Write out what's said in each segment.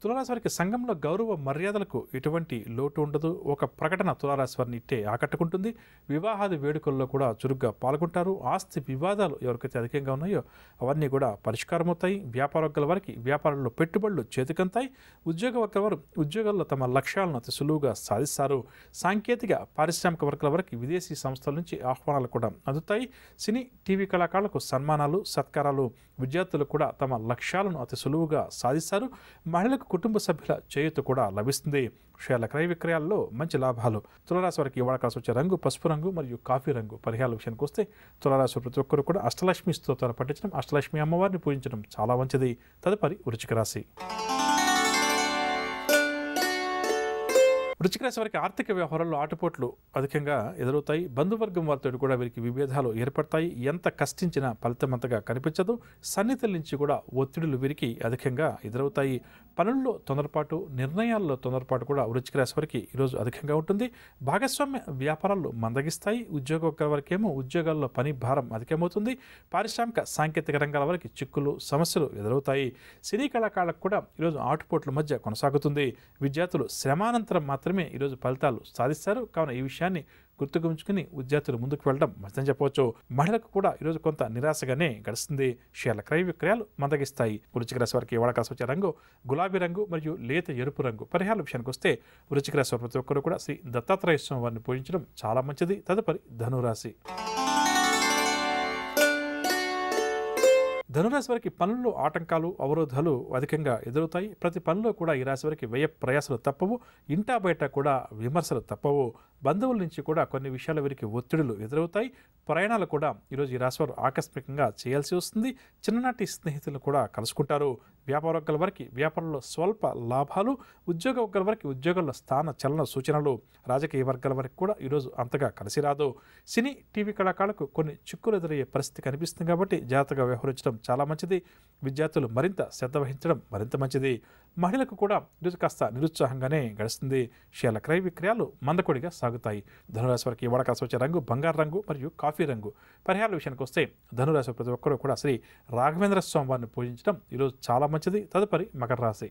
తులారాశి వారికి సంఘంలో గౌరవ మర్యాదలకు ఎటువంటి లోటు ఉండదు. ఒక ప్రకటన తులారాశి వారిని ఇట్టే ఆకట్టుకుంటుంది. వివాహాది వేడుకల్లో కూడా చురుగ్గా పాల్గొంటారు. ఆస్తి వివాదాలు ఎవరికైతే అధికంగా ఉన్నాయో అవన్నీ కూడా పరిష్కారమవుతాయి. వ్యాపారవర్గాల వారికి వ్యాపారంలో పెట్టుబడులు చేతికంతాయి. ఉద్యోగ వర్గాల వారు ఉద్యోగాల్లో తమ లక్ష్యాలను అతి సులువుగా సాధిస్తారు. సాంకేతిక పారిశ్రామిక వర్గాల వారికి విదేశీ సంస్థల నుంచి ఆహ్వానాలు కూడా అందుతాయి. సినీ టీవీ కళాకారులకు సన్మానాలు సత్కారాలు, విద్యార్థులు కూడా తమ లక్ష్యాలను అతి సులువుగా సాధిస్తారు. మహిళలకు కుటుంబ సభ్యుల చేయూత కూడా లభిస్తుంది. షేర్ల క్రయ విక్రయాల్లో మంచి లాభాలు. తులారాశి వారికి ఇవాళ కాసి వచ్చే రంగు పసుపు రంగు మరియు కాఫీ రంగు. పరిహారాల విషయానికి వస్తే తులారాశి ప్రతి ఒక్కరు కూడా అష్టలక్ష్మి స్తోత్రాలు పఠించడం, అష్టలక్ష్మి అమ్మవారిని పూజించడం చాలా మంచిది. తదుపరి వృశ్చిక రాశి. వృశ్చిక రాశి వారికి ఆర్థిక వ్యవహారాల్లో ఆటుపోట్లు అధికంగా ఎదురవుతాయి. బంధువర్గం వారితో కూడా వీరికి విభేదాలు ఏర్పడతాయి. ఎంత కష్టించినా ఫలితం అంతగా కనిపించదు. సన్నిహితుల నుంచి కూడా ఒత్తిడులు వీరికి అధికంగా ఎదురవుతాయి. పనుల్లో తొందరపాటు, నిర్ణయాల్లో తొందరపాటు కూడా వృశ్చిక రాశి వారికి ఈరోజు అధికంగా ఉంటుంది. భాగస్వామ్య వ్యాపారాలు మందగిస్తాయి. ఉద్యోగ వారికేమో ఉద్యోగాల్లో పని భారం అధికమవుతుంది. పారిశ్రామిక సాంకేతిక రంగాల వారికి చిక్కులు సమస్యలు ఎదురవుతాయి. సినీ కళాకారులకు కూడా ఈరోజు ఆటుపోట్ల మధ్య కొనసాగుతుంది. విద్యార్థులు శ్రమానంతరం మాత్రమే ఈరోజు ఫలితాలు సాధిస్తారు. కావున ఈ విషయాన్ని గుర్తుకు ఉంచుకుని విద్యార్థులు ముందుకు వెళ్ళడం మంచిదని చెప్పవచ్చు. మహిళలకు కూడా ఈరోజు కొంత నిరాశగానే గడుస్తుంది. షేర్ల క్రయ విక్రయాలు మందగిస్తాయి. వృశ్చిక రాశి వారికి ఇవాళ కాసి వచ్చే రంగు గులాబీ రంగు మరియు లేత ఎరుపు రంగు. పరిహారాల విషయానికి వస్తే వృశ్చిక రాశి ప్రతి ఒక్కరు కూడా శ్రీ దత్తాత్రేయ స్వామి వారిని పూజించడం చాలా మంచిది. తదుపరి ధనురాశి. ధనురాశి వారికి పనుల్లో ఆటంకాలు అవరోధాలు అధికంగా ఎదురవుతాయి. ప్రతి పనిలో కూడా ఈ రాశి వారికి వ్యయ ప్రయాసాలు తప్పవు. ఇంటా బయట కూడా విమర్శలు తప్పవు. బంధువుల నుంచి కూడా కొన్ని విషయాల వీరికి ఒత్తిడులు ఎదురవుతాయి. ప్రయాణాలు కూడా ఈరోజు ఈ రాశి వారు ఆకస్మికంగా చేయాల్సి వస్తుంది. చిన్ననాటి స్నేహితులను కూడా కలుసుకుంటారు. వ్యాపార వర్గాల వారికి వ్యాపారంలో స్వల్ప లాభాలు. ఉద్యోగ వర్గాల వారికి ఉద్యోగాల్లో స్థాన చలన సూచనలు. రాజకీయ వర్గాల వారికి కూడా ఈరోజు అంతగా కలిసి రాదు. సినీ టీవీ కళాకారులకు కొన్ని చిక్కులు ఎదురయ్యే పరిస్థితి కనిపిస్తుంది కాబట్టి జాగ్రత్తగా వ్యవహరించడం చాలా మంచిది. విద్యార్థులు మరింత శ్రద్ధ వహించడం మరింత మంచిది. మహిళలకు కూడా ఈరోజు కాస్త నిరుత్సాహంగానే గడుస్తుంది. షేర్ల క్రయ విక్రయాలు మందకొడిగా సాగుతాయి. ధనురాశి వారికి ఇవాళ కాసి వచ్చే రంగు బంగారు రంగు మరియు కాఫీ రంగు. పరిహారాల విషయానికి వస్తే ధనురాశి ప్రతి ఒక్కరూ కూడా శ్రీ రాఘవేంద్ర స్వామి వారిని పూజించడం ఈరోజు చాలా మంచిది. తదుపరి మకర రాశి.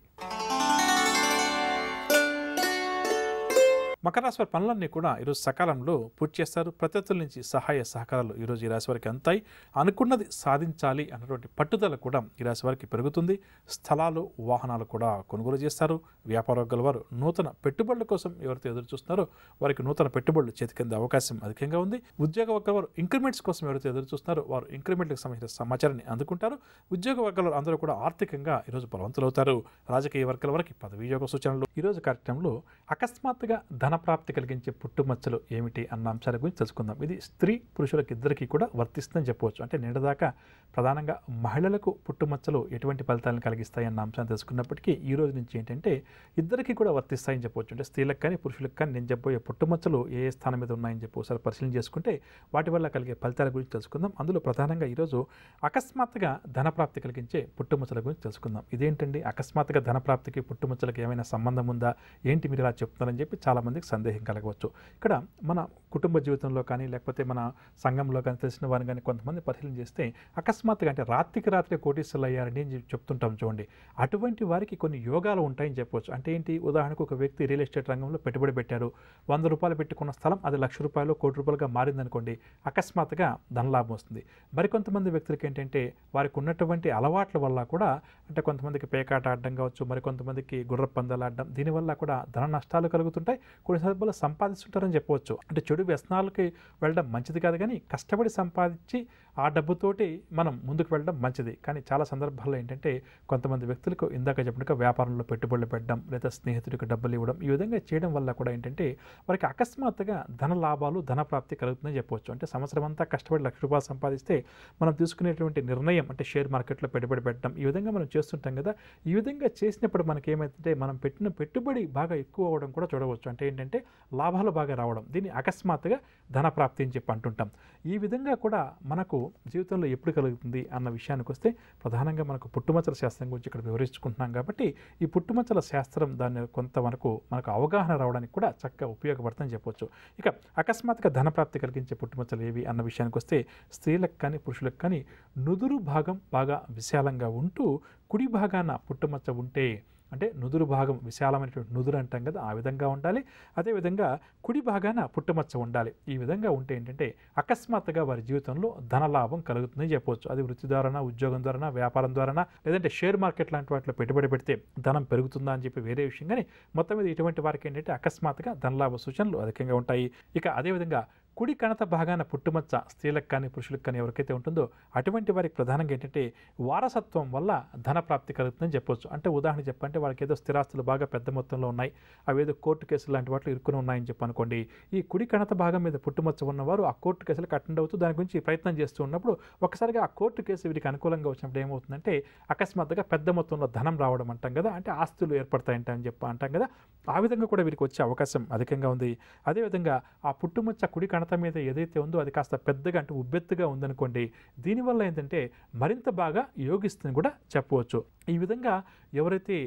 మకర రాశి వారి పనులన్నీ కూడా ఈరోజు సకాలంలో పూర్తి చేస్తారు. ప్రత్యర్థుల నుంచి సహాయ సహకారాలు ఈరోజు ఈ రాశి వారికి అంతాయి. అనుకున్నది సాధించాలి అన్నటువంటి పట్టుదల కూడా ఈ రాశి వారికి పెరుగుతుంది. స్థలాలు వాహనాలు కూడా కొనుగోలు చేస్తారు. వ్యాపార వర్గాల వారు నూతన పెట్టుబడుల కోసం ఎవరైతే ఎదురు చూస్తున్నారో వారికి నూతన పెట్టుబడులు చేతికిందే అవకాశం అధికంగా ఉంది. ఉద్యోగ వర్గాల వారు ఇంక్రిమెంట్స్ కోసం ఎవరైతే ఎదురు చూస్తున్నారో వారు ఇంక్రిమెంట్లకు సంబంధించిన సమాచారాన్ని అందుకుంటారు. ఉద్యోగ వర్గాల అందరూ కూడా ఆర్థికంగా ఈరోజు బలవంతులవుతారు. రాజకీయ వర్గాల వారికి పదవీయోగ సూచనలు. ఈరోజు కార్యక్రమంలో అకస్మాత్తుగా ధనప్రాప్తి కలిగించే పుట్టుమచ్చలు ఏమిటి అన్న అంశాల గురించి తెలుసుకుందాం. ఇది స్త్రీ పురుషులకు ఇద్దరికీ కూడా వర్తిస్తుందని చెప్పవచ్చు. అంటే నిన్నదాకా ప్రధానంగా మహిళలకు పుట్టుమచ్చలు ఎటువంటి ఫలితాలను కలిగిస్తాయి అన్న అంశాన్ని తెలుసుకున్నప్పటికీ ఈ రోజు నుంచి ఏంటంటే ఇద్దరికీ కూడా వర్తిస్తాయని చెప్పవచ్చు. అంటే స్త్రీలకు కానీ పురుషులకు కానీ నేను చెప్పబోయే పుట్టుమచ్చలు ఏ స్థానం మీద ఉన్నాయని చెప్పి ఒకసారి పరిశీలన చేసుకుంటే వాటి వల్ల కలిగే ఫలితాల గురించి తెలుసుకుందాం. అందులో ప్రధానంగా ఈరోజు అకస్మాత్తుగా ధనప్రాప్తి కలిగించే పుట్టుమచ్చల గురించి తెలుసుకుందాం. ఇదేంటండి అకస్మాత్తుగా ధనప్రాప్తికి పుట్టుమచ్చలకు ఏమైనా సంబంధం ఉందా, ఏంటి మీరు ఇలా చెప్తున్నారని చెప్పి చాలామందికి సందేహం కలగవచ్చు. ఇక్కడ మన కుటుంబ జీవితంలో కానీ లేకపోతే మన సంఘంలో కానీ తెలిసిన వారిని కానీ కొంతమంది పరిశీలన చేస్తే అకస్మాత్తుగా అంటే రాత్రికి రాత్రి కోటీశ్వరులు అయ్యారని చెప్తుంటాం చూడండి. అటువంటి వారికి కొన్ని యోగాలు ఉంటాయని చెప్పవచ్చు. అంటే ఏంటి, ఉదాహరణకు ఒక వ్యక్తి రియల్ ఎస్టేట్ రంగంలో పెట్టుబడి పెట్టారు. 100 రూపాయలు పెట్టుకున్న స్థలం అది ₹1,00,000 కోటి రూపాయలుగా మారిందనుకోండి, అకస్మాత్తుగా ధనలాభం వస్తుంది. మరికొంతమంది వ్యక్తులకి ఏంటంటే వారికి ఉన్నటువంటి అలవాట్ల వల్ల కూడా అంటే కొంతమందికి పేకాట ఆడడం కావచ్చు, మరికొంతమందికి గుర్ర పందాలు ఆడడం, దీనివల్ల కూడా ధన నష్టాలు కలుగుతుంటాయి. కొన్ని సందర్భాల్లో సంపాదిస్తుంటారని చెప్పవచ్చు. అంటే చెడు వ్యసనాలకి వెళ్ళడం మంచిది కాదు, కానీ కష్టపడి సంపాదించి ఆ డబ్బుతోటి మనం ముందుకు వెళ్ళడం మంచిది. కానీ చాలా సందర్భాల్లో ఏంటంటే కొంతమంది వ్యక్తులకు ఇందాక చెప్పినట్టుగా వ్యాపారంలో పెట్టుబడులు పెట్టడం లేదా స్నేహితుడికి డబ్బులు ఇవ్వడం, ఈ విధంగా చేయడం వల్ల కూడా ఏంటంటే వారికి అకస్మాత్తుగా ధన లాభాలు ధన ప్రాప్తి కలుగుతుందని చెప్పవచ్చు. అంటే సంవత్సరం అంతా కష్టపడి ₹1,00,000 సంపాదిస్తే మనం తీసుకునేటువంటి నిర్ణయం అంటే షేర్ మార్కెట్లో పెట్టుబడి పెట్టడం, ఈ విధంగా మనం చేస్తుంటాం కదా. ఈ విధంగా చేసినప్పుడు మనకి ఏమైతే మనం పెట్టిన పెట్టుబడి బాగా ఎక్కువ అవ్వడం కూడా చూడవచ్చు. అంటే ఏంటంటే లాభాలు బాగా రావడం, దీన్ని అకస్మాత్తుగా ధన ప్రాప్తి అని చెప్పి అంటుంటాం. ఈ విధంగా కూడా మనకు జీవితంలో ఎప్పుడు కలుగుతుంది అన్న విషయానికి వస్తే ప్రధానంగా మనకు పుట్టుమచ్చల శాస్త్రం గురించి ఇక్కడ వివరించుకుంటున్నాం కాబట్టి ఈ పుట్టుమచ్చల శాస్త్రం దాన్ని కొంతవరకు మనకు అవగాహన రావడానికి కూడా చక్కగా ఉపయోగపడుతుందని చెప్పవచ్చు. ఇక అకస్మాత్తుగా ధనప్రాప్తి కలిగించే పుట్టుమచ్చలు ఏవి అన్న విషయానికి వస్తే స్త్రీలకు కానీ పురుషులకు కానీ నుదురు భాగం బాగా విశాలంగా ఉంటూ కుడి భాగాన పుట్టుమచ్చ ఉంటే అంటే నుదురు భాగం విశాలమైనటువంటి నుదురు అంటాం కదా, ఆ విధంగా ఉండాలి. అదేవిధంగా కుడి భాగాన పుట్టుమచ్చ ఉండాలి. ఈ విధంగా ఉంటే ఏంటంటే అకస్మాత్తుగా వారి జీవితంలో ధనలాభం కలుగుతుందని చెప్పవచ్చు. అది వృత్తి ద్వారానా, ఉద్యోగం ద్వారానా, వ్యాపారం ద్వారానా, లేదంటే షేర్ మార్కెట్ లాంటి వాటిలో పెట్టుబడి పెడితే ధనం పెరుగుతుందా అని చెప్పి వేరే విషయం. కానీ మొత్తం మీద ఇటువంటి వారికి ఏంటంటే అకస్మాత్తుగా ధనలాభ సూచనలు అధికంగా ఉంటాయి. ఇక అదేవిధంగా కుడి కణత భాగాన పుట్టుమచ్చ స్త్రీలకు కానీ పురుషులకు కానీ ఎవరికైతే ఉంటుందో అటువంటి వారికి ప్రధానంగా ఏంటంటే వారసత్వం వల్ల ధన ప్రాప్తి కలుగుతుందని చెప్పొచ్చు. అంటే ఉదాహరణ చెప్పంటే వాళ్ళకి ఏదో స్థిరాస్తులు బాగా పెద్ద మొత్తంలో ఉన్నాయి, అవి ఏదో కోర్టు కేసులు లాంటి వాటిలో ఇరుక్కుని ఉన్నాయని చెప్పనుకోండి. ఈ కుడి కణత భాగం మీద పుట్టుమచ్చ ఉన్నవారు ఆ కోర్టు కేసులకు అటెండ్ అవుతూ దాని గురించి ప్రయత్నం చేస్తూ ఉన్నప్పుడు ఒకసారిగా ఆ కోర్టు కేసు వీరికి అనుకూలంగా వచ్చినప్పుడు ఏమవుతుందంటే అకస్మాత్తుగా పెద్ద మొత్తంలో ధనం రావడం అంటాం కదా, అంటే ఆస్తులు ఏర్పడతాయంట అని చెప్పి అంటాం కదా, ఆ విధంగా కూడా వీరికి వచ్చే అవకాశం అధికంగా ఉంది. అదేవిధంగా ఆ పుట్టుమచ్చ కుడి కణత మీద ఏదైతే ఉందో అది కాస్త పెద్దగా అంటే ఉబ్బెత్తుగా ఉందనుకోండి, దీనివల్ల ఏంటంటే మరింత బాగా యోగిస్తుందని కూడా చెప్పవచ్చు. ఈ విధంగా ఎవరైతే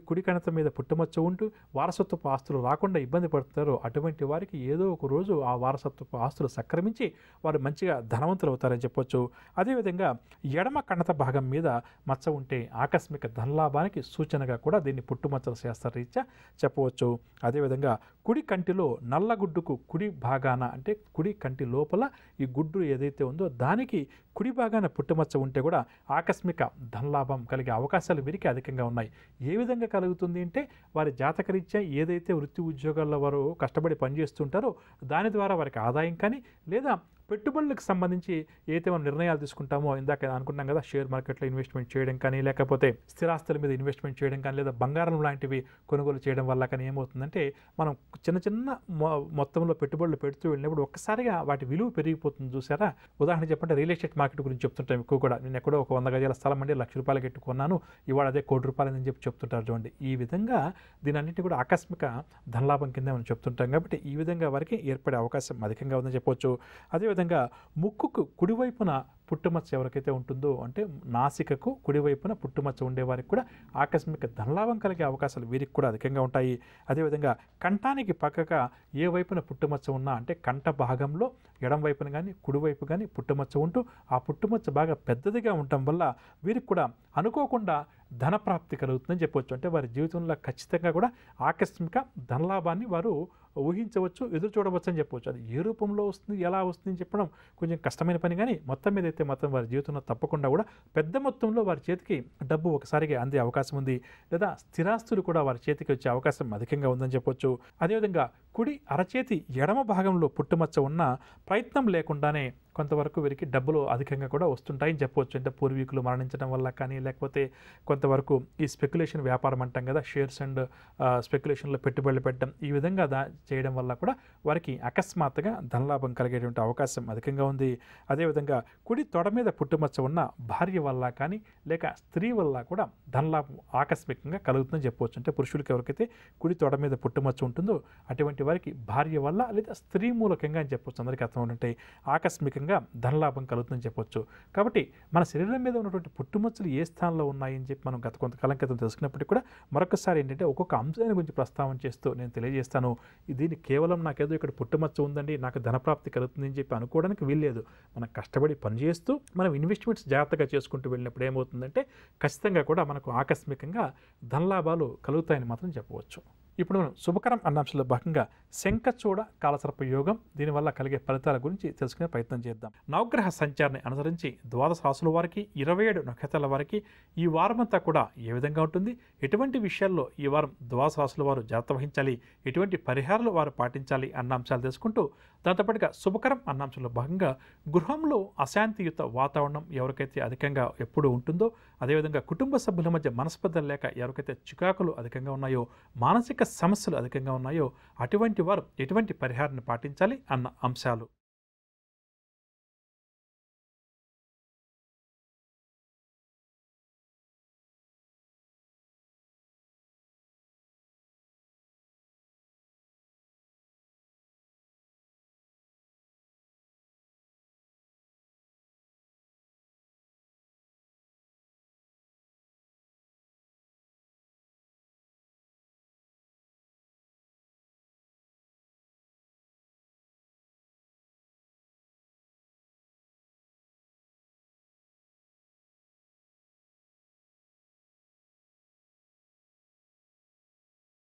కుడి కణత మీద పుట్టుమచ్చ ఉంటూ వారసత్వపు ఆస్తులు రాకుండా ఇబ్బంది పడుతున్నారో అటువంటి వారికి ఏదో ఒక రోజు ఆ వారసత్వపు ఆస్తులు సక్రమించి వారు మంచిగా ధనవంతులు అవుతారని చెప్పొచ్చు. అదేవిధంగా ఎడమ కణత భాగం మీద మచ్చ ఉంటే ఆకస్మిక ధనలాభానికి సూచనగా కూడా దీన్ని పుట్టుమచ్చల శాస్త్రరీత్యా చెప్పవచ్చు. అదేవిధంగా కుడి కంటిలో నల్లగుడ్డుకు కుడి భాగాన అంటే కుడి కంటి లోపల ఈ గుడ్డు ఏదైతే ఉందో దానికి కుడి భాగాన పుట్టుమచ్చ ఉంటే కూడా ఆకస్మిక ధనలాభం కలిగే అవకాశాలు వీరికి అధికంగా ఉన్నాయి. ఏ విధంగా కలుగుతుంది అంటే వారి జాతకరీత్యా ఏదైతే వృత్తి ఉద్యోగాల్లో వారు కష్టపడి పనిచేస్తుంటారో దాని ద్వారా వారికి ఆదాయం కానీ లేదా పెట్టుబడులకు సంబంధించి ఏదైతే మనం నిర్ణయాలు తీసుకుంటామో ఇందాక అనుకున్నాం కదా, షేర్ మార్కెట్లో ఇన్వెస్ట్మెంట్ చేయడం కానీ లేకపోతే స్థిరాస్తుల మీద ఇన్వెస్ట్మెంట్ చేయడం కానీ లేదా బంగారం లాంటివి కొనుగోలు చేయడం వల్ల కానీ ఏమవుతుందంటే మనం చిన్న చిన్న మొత్తంలో పెట్టుబడులు పెడుతూ వెళ్ళినప్పుడు ఒక్కసారిగా వాటి విలువ పెరిగిపోతుంది చూసారా. ఉదాహరణ చెప్పంటే రియల్ ఎస్టేట్ మార్కెట్ గురించి చెప్తుంటాం ఎక్కువ కూడా. నేను ఎక్కడో ఒక 100 గజాల స్థలం అండి ₹1,00,000 పెట్టుకున్నాను, ఇవాళ అదే ₹1,00,00,000 అని చెప్పి చెప్తుంటారు చూడండి. ఈ విధంగా దీని అన్నింటి కూడా ఆకస్మిక ధనలాభం కింద మనం చెప్తుంటాం కాబట్టి ఈ విధంగా వారికి ఏర్పడే అవకాశం అధికంగా ఉందని చెప్పవచ్చు. అదేవిధంగా ముక్కుకు కుడివైపున పుట్టుమచ్చ ఎవరికైతే ఉంటుందో అంటే నాసికకు కుడివైపున పుట్టుమచ్చ ఉండేవారికి కూడా ఆకస్మిక ధనలాభం కలిగే అవకాశాలు వీరికి కూడా అధికంగా ఉంటాయి. అదేవిధంగా కంఠానికి పక్కగా ఏ వైపున పుట్టుమచ్చ ఉన్నా అంటే కంఠ భాగంలో ఎడం వైపున కానీ కుడివైపు కానీ పుట్టుమచ్చ ఉంటూ ఆ పుట్టుమచ్చ బాగా పెద్దదిగా ఉండటం వల్ల వీరికి కూడా అనుకోకుండా ధనప్రాప్తి కలుగుతుందని చెప్పవచ్చు. అంటే వారి జీవితంలో ఖచ్చితంగా కూడా ఆకస్మిక ధనలాభాన్ని వారు ఊహించవచ్చు, ఎదురు చూడవచ్చు అని చెప్పవచ్చు. అది ఏ రూపంలో వస్తుంది, ఎలా వస్తుంది అని చెప్పడం కొంచెం కష్టమైన పని, కానీ మొత్తం మీద అయితే మొత్తం వారి జీవితంలో తప్పకుండా కూడా పెద్ద మొత్తంలో వారి చేతికి డబ్బు ఒకసారిగా అందే అవకాశం ఉంది, లేదా స్థిరాస్తులు కూడా వారి చేతికి వచ్చే అవకాశం అధికంగా ఉందని చెప్పొచ్చు. అదేవిధంగా కుడి అరచేతి ఎడమ భాగంలో పుట్టుమచ్చ ఉన్న ప్రయత్నం లేకుండానే కొంతవరకు వీరికి డబ్బులు అధికంగా కూడా వస్తుంటాయని చెప్పవచ్చు. అంటే పూర్వీకులు మరణించడం వల్ల కానీ లేకపోతే కొంతవరకు ఈ స్పెక్యులేషన్ వ్యాపారం అంటాం కదా, షేర్స్ అండ్ స్పెక్యులేషన్లో పెట్టుబడులు పెట్టడం, ఈ విధంగా చేయడం వల్ల కూడా వారికి అకస్మాత్తుగా ధనలాభం కలిగేటువంటి అవకాశం అధికంగా ఉంది. అదేవిధంగా కుడి తొడ మీద పుట్టుమచ్చ ఉన్న భార్య వల్ల కానీ లేక స్త్రీ వల్ల కూడా ధనలాభం ఆకస్మికంగా కలుగుతుందని చెప్పవచ్చు. అంటే పురుషులకి ఎవరికైతే కుడి తొడ మీద పుట్టుమచ్చ ఉంటుందో అటువంటి వారికి భార్య వల్ల లేదా స్త్రీ మూలకంగా అని చెప్పవచ్చు. అందరికీ అర్థం ఉంటాయి, ఆకస్మికంగా ధనలాభం కలుగుతుందని చెప్పొచ్చు. కాబట్టి మన శరీరం మీద ఉన్నటువంటి పుట్టుమచ్చలు ఏ స్థానంలో ఉన్నాయని చెప్పి మనం గత కొంతకాలం క్రితం తెలుసుకున్నప్పటికీ కూడా మరొకసారి ఏంటంటే ఒక్కొక్క అంశాన్ని గురించి ప్రస్తావన చేస్తూ నేను తెలియజేస్తాను. దీన్ని కేవలం నాకేదో ఇక్కడ పుట్టుమచ్చ ఉందండి నాకు ధనప్రాప్తి కలుగుతుంది అని చెప్పి అనుకోవడానికి వీల్లేదు. మనం కష్టపడి పనిచేస్తూ మనం ఇన్వెస్ట్మెంట్స్ జాగ్రత్తగా చేసుకుంటూ వెళ్ళినప్పుడు ఏమవుతుందంటే ఖచ్చితంగా కూడా మనకు ఆకస్మికంగా ధనలాభాలు కలుగుతాయని మాత్రం చెప్పవచ్చు. ఇప్పుడు మనం శుభకరం అన్న అంశంలో భాగంగా శంఖచూడ కాలసర్ప యోగం దీనివల్ల కలిగే ఫలితాల గురించి తెలుసుకునే ప్రయత్నం చేద్దాం. నవగ్రహ సంచారాన్ని అనుసరించి ద్వాదశ రాశుల వారికి 27 నక్షత్రాల వారికి ఈ వారమంతా కూడా ఏ విధంగా ఉంటుంది, ఎటువంటి విషయాల్లో ఈ వారం ద్వాదశ రాశుల వారు జాగ్రత్త వహించాలి, ఎటువంటి పరిహారాలు వారు పాటించాలి అన్న అంశాలు తెలుసుకుంటూ దాంతోపాటుగా శుభకరం అన్న అంశంలో భాగంగా గృహంలో అశాంతియుత వాతావరణం ఎవరికైతే అధికంగా ఎప్పుడు ఉంటుందో, అదేవిధంగా కుటుంబ సభ్యుల మధ్య మనస్పర్ధలు లేక ఎవరికైతే చికాకులు అధికంగా ఉన్నాయో, మానసిక సమస్యలు అధికంగా ఉన్నాయో అటువంటి వారు ఎటువంటి పరిహారాన్ని పాటించాలి అన్న అంశాలు.